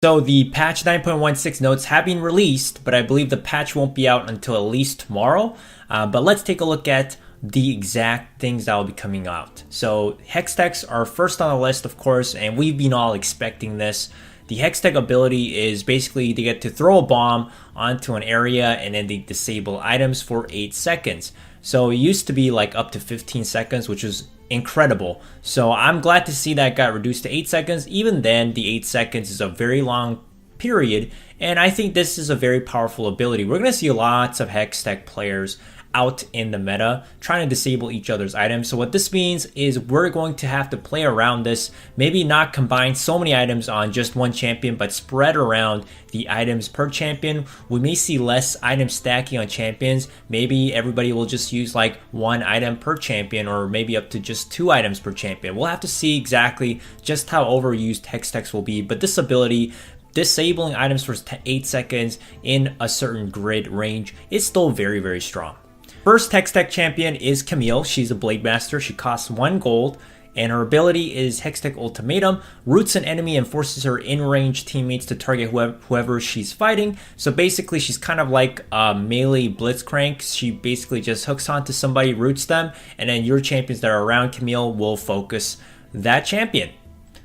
So the patch 9.16 notes have been released, but I believe the patch won't be out until at least tomorrow. But let's take a look at the exact things that will be coming out. So Hextechs are first on the list, of course, and we've been all expecting this. The Hextech ability is basically they get to throw a bomb onto an area and then they disable items for 8 seconds. So it used to be like up to 15 seconds, which is incredible. So I'm glad to see that got reduced to 8 seconds. Even then, the 8 seconds is a very long period, and I think this is a very powerful ability. We're going to see lots of Hextech players out in the meta trying to disable each other's items. So what this means is we're going to have to play around this, maybe not combine so many items on just one champion, but spread around the items per champion. We may see less item stacking on champions. Maybe everybody will just use like one item per champion, or maybe up to just 2 items per champion. We'll have to see exactly just how overused Hextechs will be, but this ability, disabling items for 8 seconds in a certain grid range, is still very, very strong. First Hextech champion is Camille. She's a Blade Master. She costs 1 gold, and her ability is Hextech Ultimatum. Roots an enemy and forces her in-range teammates to target whoever she's fighting. So basically, she's kind of like a melee Blitzcrank. She basically just hooks onto somebody, roots them, and then your champions that are around Camille will focus that champion.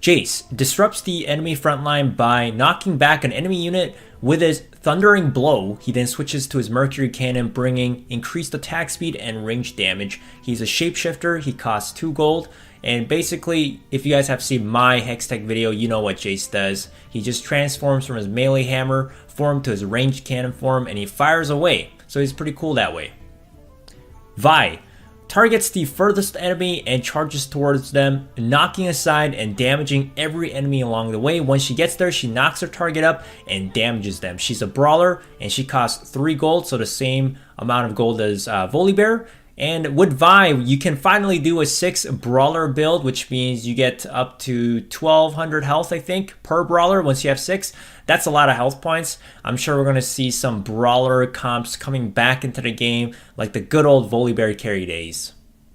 Jace disrupts the enemy frontline by knocking back an enemy unit with his Thundering Blow. He then switches to his Mercury Cannon, bringing increased attack speed and range damage. He's a shapeshifter. He costs 2 gold. And basically, if you guys have seen my Hextech video, you know what Jace does. He just transforms from his melee hammer form to his ranged cannon form, and he fires away. So he's pretty cool that way. Vi targets the furthest enemy and charges towards them, knocking aside and damaging every enemy along the way. Once she gets there, she knocks her target up and damages them. She's a brawler and she costs 3 gold, so the same amount of gold as Volibear. And with Vi, you can finally do a 6 brawler build, which means you get up to 1200 health, I think, per brawler once you have 6. That's a lot of health points. I'm sure we're going to see some brawler comps coming back into the game, like the good old Volibear carry days.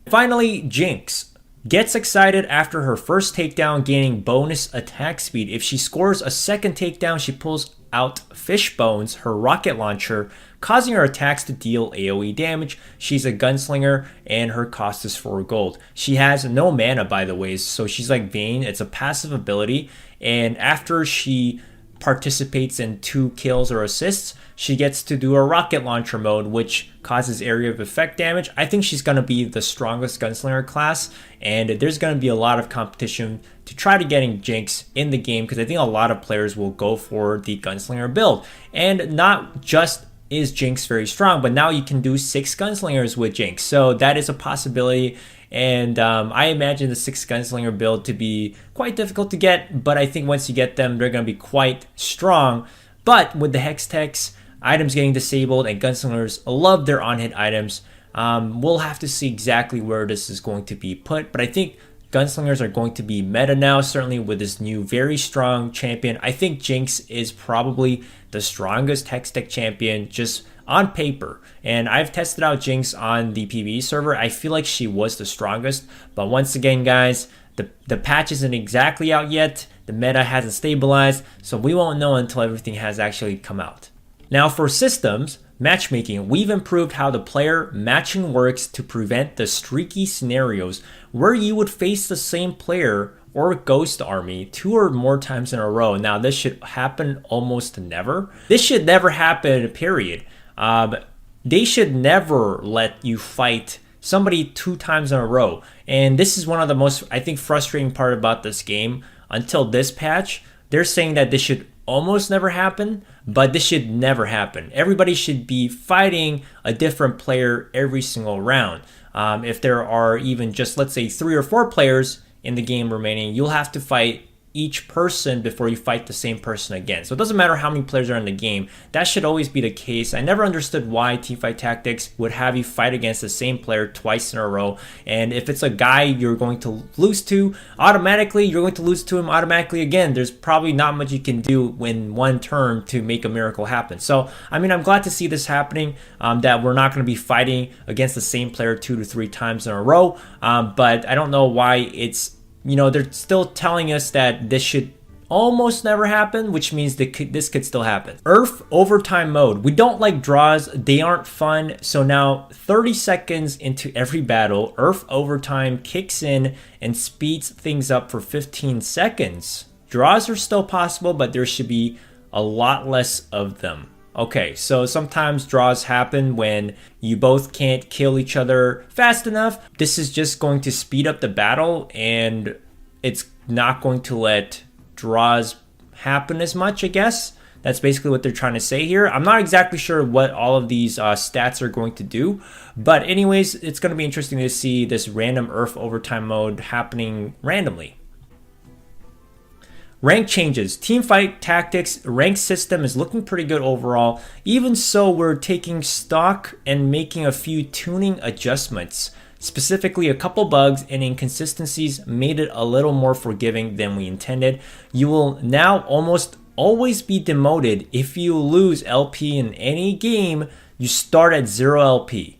Finally, Jinx gets excited after her first takedown, gaining bonus attack speed. If she scores a second takedown, she pulls out Fish Bones, her rocket launcher, causing her attacks to deal AoE damage. She's a gunslinger and her cost is 4 gold. She has no mana, by the way, so she's like Vayne. It's a passive ability, and after she participates in 2 kills or assists, she gets to do a rocket launcher mode, which causes area of effect damage. I think she's going to be the strongest gunslinger class, and there's going to be a lot of competition to try to getting Jinx in the game, because I think a lot of players will go for the gunslinger build. And not just is Jinx very strong, but now you can do 6 gunslingers with Jinx, so that is a possibility. And I imagine the 6 gunslinger build to be quite difficult to get, but I think once you get them, they're going to be quite strong. But with the Hextechs, items getting disabled, and gunslingers love their on-hit items, we'll have to see exactly where this is going to be put. But I think gunslingers are going to be meta now, certainly with this new very strong champion. I think Jinx is probably the strongest Hextech champion just on paper, and I've tested out Jinx on the PvE server. I feel like she was the strongest, but once again, guys, the patch isn't exactly out yet. The meta hasn't stabilized, so we won't know until everything has actually come out. Now for systems, matchmaking, we've improved how the player matching works to prevent the streaky scenarios where you would face the same player or ghost army 2 or more times in a row. Now this should happen almost never. This should never happen, period. They should never let you fight somebody 2 times in a row. And this is one of the most, I think, frustrating part about this game. Until this patch, they're saying that this should almost never happen, but this should never happen. Everybody should be fighting a different player every single round. If there are even just, let's say, 3 or 4 players in the game remaining, you'll have to fight each person before you fight the same person again. So it doesn't matter how many players are in the game. That should always be the case. I never understood why Teamfight Tactics would have you fight against the same player twice in a row. And if it's a guy you're going to lose to, automatically you're going to lose to him automatically again. There's probably not much you can do in one turn to make a miracle happen. So, I mean, I'm glad to see this happening, that we're not going to be fighting against the same player 2 to 3 times in a row. But I don't know why it's, you know, they're still telling us that this should almost never happen, which means this could still happen. Earth overtime mode. We don't like draws. They aren't fun. So now 30 seconds into every battle, Earth overtime kicks in and speeds things up for 15 seconds. Draws are still possible, but there should be a lot less of them. Okay, so sometimes draws happen when you both can't kill each other fast enough. This is just going to speed up the battle, and it's not going to let draws happen as much, I guess. That's basically what they're trying to say here. I'm not exactly sure what all of these stats are going to do, but anyways, it's going to be interesting to see this random Earth overtime mode happening randomly. Rank changes. Teamfight tactics rank system is looking pretty good overall. Even so, we're taking stock and making a few tuning adjustments. Specifically, a couple bugs and inconsistencies made it a little more forgiving than we intended. You will now almost always be demoted if you lose LP in any game. You start at 0 LP.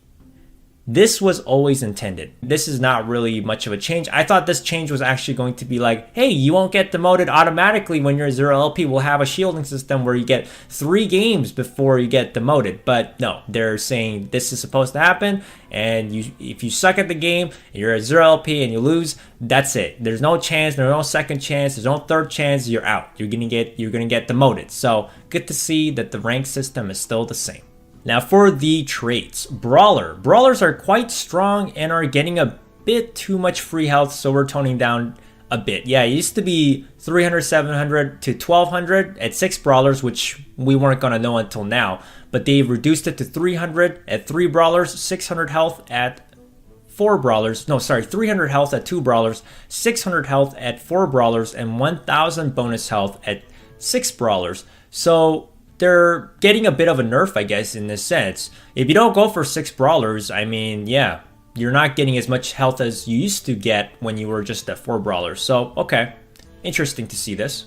This was always intended. This is not really much of a change. I thought this change was actually going to be like, hey, you won't get demoted automatically when you're 0 LP. We'll have a shielding system where you get 3 games before you get demoted. But no, they're saying this is supposed to happen. And if you suck at the game and you're at 0 LP and you lose, that's it. There's no chance, there's no second chance, there's no third chance, you're out. You're gonna get demoted. So good to see that the rank system is still the same. Now for the traits, Brawler. Brawlers are quite strong and are getting a bit too much free health, so we're toning down a bit. Yeah, it used to be 300, 700 to 1200 at 6 Brawlers, which we weren't going to know until now. But they've reduced it to 300 at 3 Brawlers, 600 health at 4 Brawlers. No, sorry, 300 health at 2 Brawlers, 600 health at 4 Brawlers, and 1000 bonus health at 6 Brawlers. So they're getting a bit of a nerf, I guess, in this sense. If you don't go for 6 Brawlers, I mean, yeah, you're not getting as much health as you used to get when you were just at 4 Brawlers. So, okay, interesting to see this.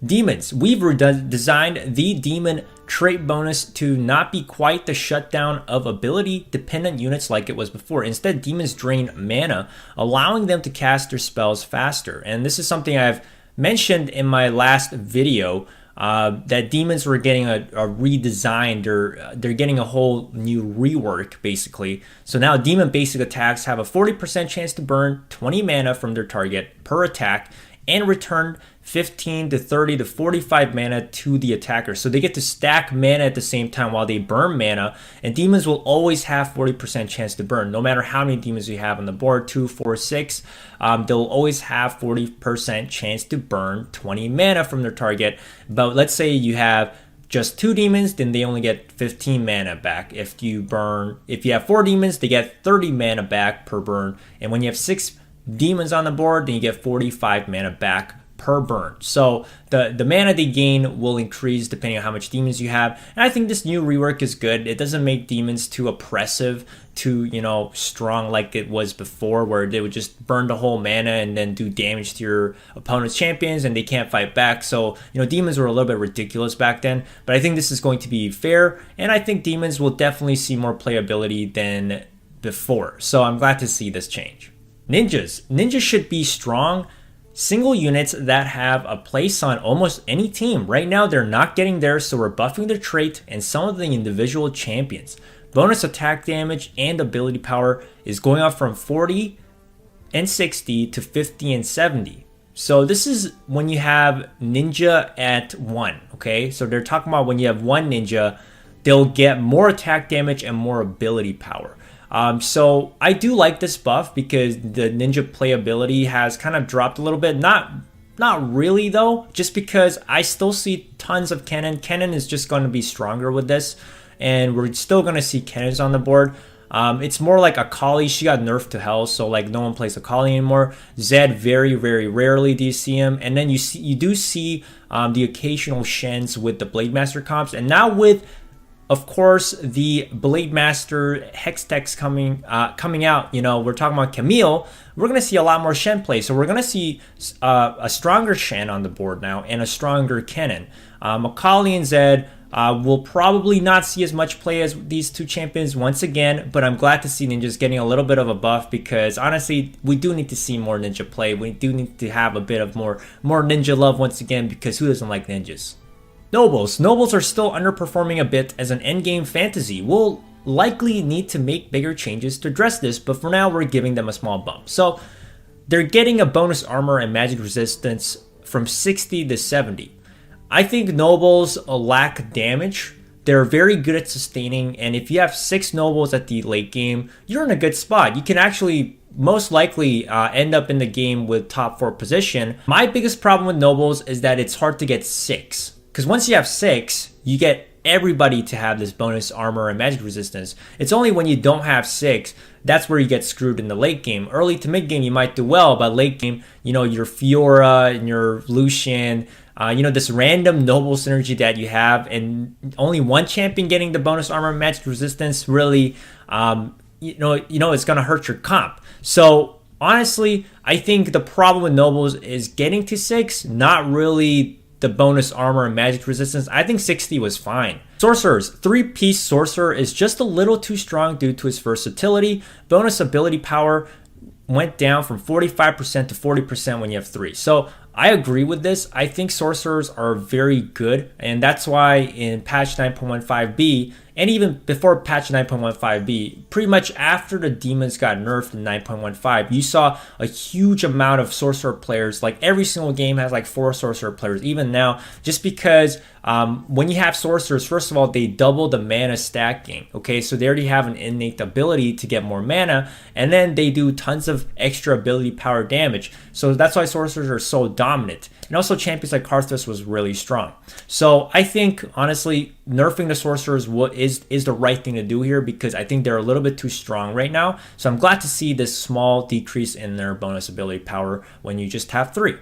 Demons. We've designed the demon trait bonus to not be quite the shutdown of ability-dependent units like it was before. Instead, demons drain mana, allowing them to cast their spells faster. And this is something I've mentioned in my last video, that demons were getting a redesigned, or they're getting a whole new rework, basically. So now demon basic attacks have a 40% chance to burn 20 mana from their target per attack and return 15 to 30 to 45 mana to the attacker. So they get to stack mana at the same time while they burn mana, and demons will always have 40% chance to burn. No matter how many demons you have on the board, 2, 4, 6, they'll always have 40% chance to burn 20 mana from their target. But let's say you have just 2 demons, then they only get 15 mana back. If you have 4 demons, they get 30 mana back per burn. And when you have 6 demons on the board, then you get 45 mana back per burn. So the mana they gain will increase depending on how much demons you have. And I think this new rework is good. It doesn't make demons too oppressive, too, strong like it was before, where they would just burn the whole mana and then do damage to your opponent's champions and they can't fight back. So, demons were a little bit ridiculous back then. But I think this is going to be fair, and I think demons will definitely see more playability than before. So I'm glad to see this change. Ninjas. Ninjas should be strong single units that have a place on almost any team. Right now, they're not getting there, so we're buffing their trait and some of the individual champions. Bonus attack damage and ability power is going up from 40 and 60 to 50 and 70. So this is when you have ninja at 1, okay? So they're talking about when you have 1 ninja, they'll get more attack damage and more ability power. So I do like this buff because the ninja playability has kind of dropped a little bit. Not really though, just because I still see tons of Kennen. Kennen is just going to be stronger with this, and we're still going to see Kennens on the board. It's more like Akali. She got nerfed to hell, so like no one plays Akali anymore. Zed, very, very rarely do you see him. And then you do see the occasional Shens with the Blade Master comps, and now with, of course, the Blade Master Hextech coming out, we're talking about Camille. We're going to see a lot more Shen play. So we're going to see a stronger Shen on the board now and a stronger Kennen. Akali and Zed We'll probably not see as much play as these two champions once again, but I'm glad to see Ninjas getting a little bit of a buff because honestly, we do need to see more Ninja play. We do need to have a bit of more Ninja love once again because who doesn't like Ninjas? Nobles. Nobles are still underperforming a bit as an endgame fantasy. We'll likely need to make bigger changes to address this, but for now, we're giving them a small bump. So they're getting a bonus armor and magic resistance from 60 to 70. I think Nobles lack damage. They're very good at sustaining, and if you have 6 Nobles at the late game, you're in a good spot. You can actually most likely end up in the game with top 4 position. My biggest problem with Nobles is that it's hard to get 6. Because once you have 6, you get everybody to have this bonus armor and magic resistance. It's only when you don't have 6, that's where you get screwed in the late game. Early to mid game, you might do well, but late game, your Fiora and your Lucian, this random noble synergy that you have, and only one champion getting the bonus armor and magic resistance really, it's gonna hurt your comp. So honestly, I think the problem with nobles is getting to 6, not really the bonus armor and magic resistance. I think 60 was fine. Sorcerers. 3-piece sorcerer is just a little too strong due to his versatility. Bonus ability power went down from 45% to 40% when you have 3. So I agree with this. I think sorcerers are very good, and that's why in patch 9.15b and even before patch 9.15b, pretty much after the demons got nerfed in 9.15, you saw a huge amount of sorcerer players. Like every single game has like 4 sorcerer players, even now, just because when you have sorcerers, first of all, they double the mana stacking. Okay, so they already have an innate ability to get more mana, and then they do tons of extra ability power damage. So that's why sorcerers are so dominant. And also champions like Karthus was really strong. So I think, honestly, nerfing the sorcerers is the right thing to do here because I think they're a little bit too strong right now. So I'm glad to see this small decrease in their bonus ability power when you just have 3.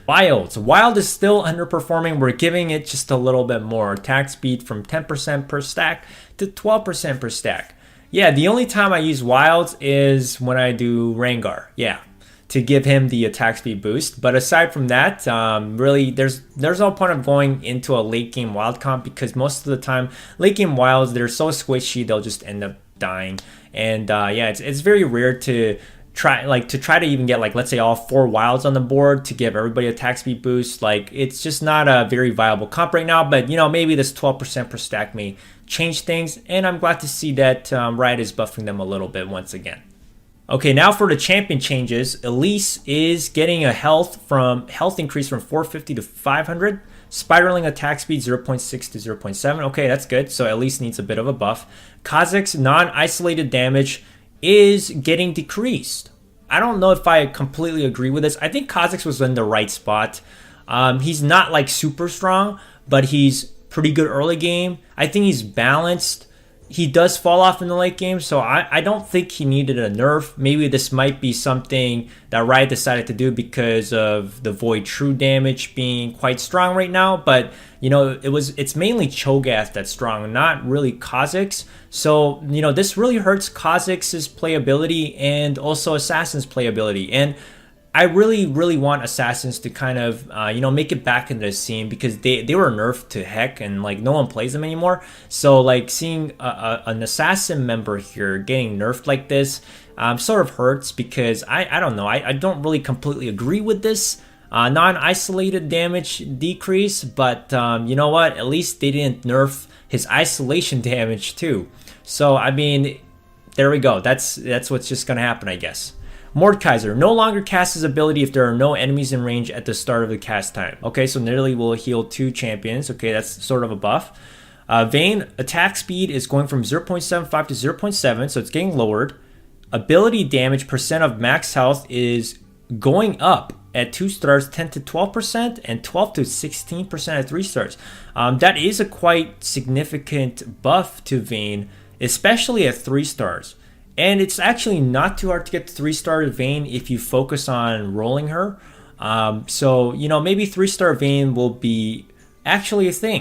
Wilds. Wild is still underperforming. We're giving it just a little bit more. Attack speed from 10% per stack to 12% per stack. Yeah, the only time I use Wilds is when I do Rengar. Yeah, to give him the attack speed boost. But aside from that, really, there's no point of going into a late game wild comp because most of the time, late game wilds, they're so squishy, they'll just end up dying. And it's very rare to try to even get, like, let's say all 4 wilds on the board to give everybody attack speed boost. Like, it's just not a very viable comp right now. But maybe this 12% per stack may change things, and I'm glad to see that Riot is buffing them a little bit once again. Okay, now for the champion changes. Elise is getting a health increase from 450 to 500. Spiraling attack speed 0.6 to 0.7. Okay, that's good. So Elise needs a bit of a buff. Kha'Zix's non-isolated damage is getting decreased. I don't know if I completely agree with this. I think Kha'Zix was in the right spot. He's not like super strong, but he's pretty good early game. I think he's balanced. He does fall off in the late game, so I don't think he needed a nerf. Maybe this might be something that Riot decided to do because of the Void True damage being quite strong right now. But it's mainly Cho'Gath that's strong, not really Kha'Zix. So this really hurts Kha'Zix's playability and also Assassin's playability. And I really, really want Assassins to kind of, make it back into the scene because they were nerfed to heck and, like, no one plays them anymore. So, like, seeing an Assassin member here getting nerfed like this sort of hurts because I don't know. I don't really completely agree with this non-isolated damage decrease, but you know what? At least they didn't nerf his isolation damage too. So, I mean, there we go. That's what's just going to happen, I guess. Mordekaiser no longer casts his ability if there are no enemies in range at the start of the cast time. Okay, so Nidalee will heal 2 champions. Okay, that's sort of a buff. Vayne attack speed is going from 0.75 to 0.7, so it's getting lowered. Ability damage percent of max health is going up at 2 stars, 10 to 12%, and 12 to 16% at 3 stars. That is a quite significant buff to Vayne, especially at 3 stars. And it's actually not too hard to get the 3-star Vayne if you focus on rolling her. So maybe 3-star Vayne will be actually a thing.